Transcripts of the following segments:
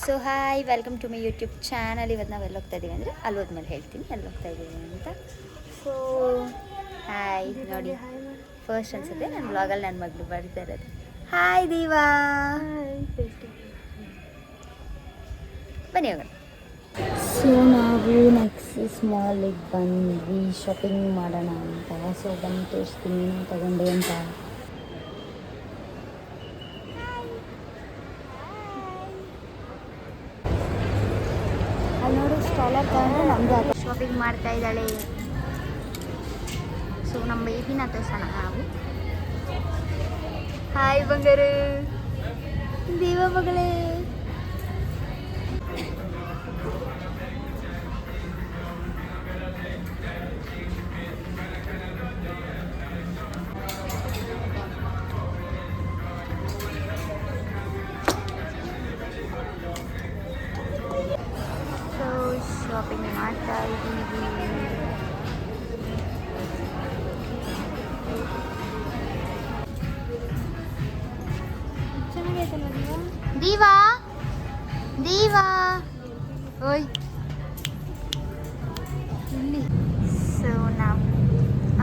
So hi, welcome to my YouTube channel. ಇವತ್ತು ನಾವು ಎಲ್ಲಿ ಹೋಗ್ತಾ ಇದ್ದೀವಿ ಅಂದರೆ ಅಲ್ಲಿ ಹೋದ್ಮೇಲೆ ಹೇಳ್ತೀನಿ ಎಲ್ಲಿ ಹೋಗ್ತಾ ಇದ್ದೀವಿ ಅಂತ. ಸೊ ಹಾಯ್, ನೋಡಿ ಫಸ್ಟ್ ಅನ್ಸುತ್ತೆ ನನ್ನ ಬ್ಲಾಗಲ್ಲಿ ನನ್ನ ಮಗಳು ಬರ್ತಾ ಇರೋದು. ಹಾಯ್ ದೀವಾ, ಬನ್ನಿ ಹೋಗೋಣ. ಸೊ ನಾವು ನೆಕ್ಸಸ್ ಮಾಲಿಗೆ ಬಂದ್ವಿ ಶಾಪಿಂಗ್ ಮಾಡೋಣ ಅಂತ. ಸೊ ಬಂದು ತೋರಿಸ್ತೀನಿ ತಗೊಂಡೆ ಅಂತ. ಅಲ್ಲಿ ನೋಡಿ ಸ್ಟಾಲರ್ ತಗೊಂಡು ನಮ್ಮದು ಅದು ಶಾಪಿಂಗ್ ಮಾಡ್ತಾ ಇದ್ದಾಳೆ. ಸೊ ನಮ್ಮ ಬೇಬಿನ ತೋರ್ಸೋಣ ನಾವು. ಹಾಯ್ ಬಂಗಾರು, ದೇವ ಮಗಳೇ. ಶಾಪಿಂಗ್ ಮಾಡ್ತಾ ಇದ್ದೀವಿ. ಚೆನ್ನಾಗೈತಲ್ಲ ದೀವಾ, ದೀವಾ ಓಯ್ ಇಲ್ಲಿ. ಸೊ ನಾವು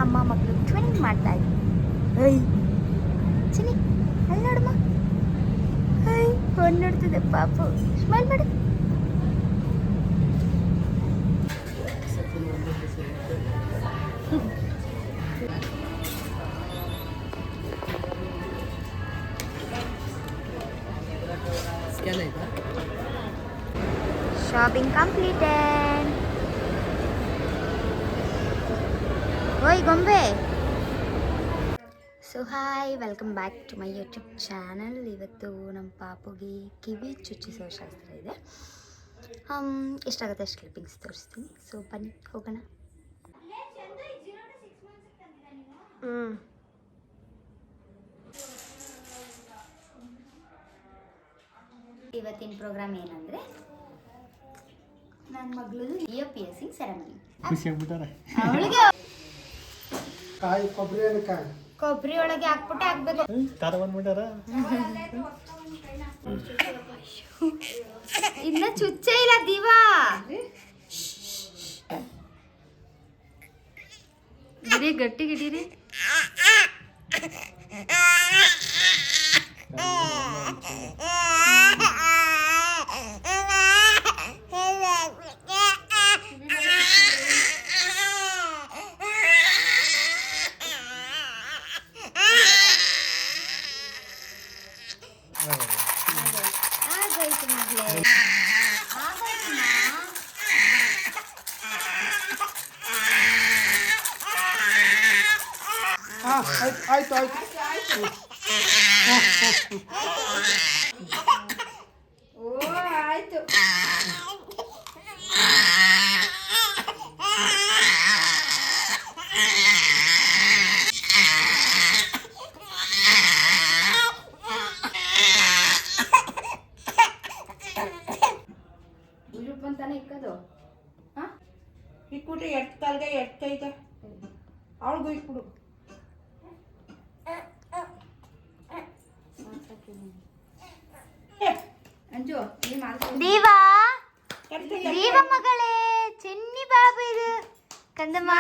ಅಮ್ಮ ಮಕ್ಕಳು ಟ್ವಿನಿಂಗ್ ಮಾಡ್ತಾ ಇದ್ವಿ. ಓಯ್ ಚಿನಿ ಅಲ್ಲಿ ನೋಡಮ್ಮ, ಓಯ್ ಫೋನ್ ನೋಡ್ತಿದ್ದೆ ಪಾಪು. ಸ್ಮೈಲ್ ಮಾಡು. Shopping completed. Oi Gombe. So hi, welcome back to my YouTube channel. ಇವತ್ತು ನಮ್ಮ ಪಾಪುಗೆ ಕಿವಿ ಚುಚ್ಚಿಸೋ ಶಾಸ್ತ್ರ ಇದೆ. ಎಷ್ಟಾಗುತ್ತೆ ಅಷ್ಟು ಕ್ಲಿಪ್ಪಿಂಗ್ಸ್ ತೋರಿಸ್ತೀನಿ. ಸೊ ಬನ್ನಿ ಹೋಗೋಣ. ಇವತ್ತಿನ ಪ್ರೋಗ್ರಾಮ್ ಏನಂದ್ರೆ ನನ್ನ ಮಗಳದು ಇಯರ್ ಪಿಯರ್ಸಿಂಗ್ ಸೆರೆಮನಿ. ಅವಳಿಗೆ ಕೊಬ್ಬರಿ ಒಳಗೆ ಹಾಕ್ಬಿಟ್ಟೆ ಹಾಕ್ಬೇಕು. ಇನ್ನ ಚುಚ್ಚೇ ಇಲ್ಲ ದೀವಾ. ಗಿರಿ ಗಟ್ಟಿ ಗಿಡೀರಿ. ಆಯ್ತು ಆಯ್ತು. ಅಂತಾನೆ ಇಕ್ಕದು ಇಕ್ಬಿಟ್ರೆ ಎಟ್ ಕಾಲ್ಗೆ ಎಟ್ಟೈತೆ ಅವಳಿಗೂ ಇಕ್ಬಿಡು. ದೀವಾ, ದೀವ ಮಗಳೇ, ಚಿನ್ನಿ ಬಾಬು ಇದು ಕಂದಮ್ಮ.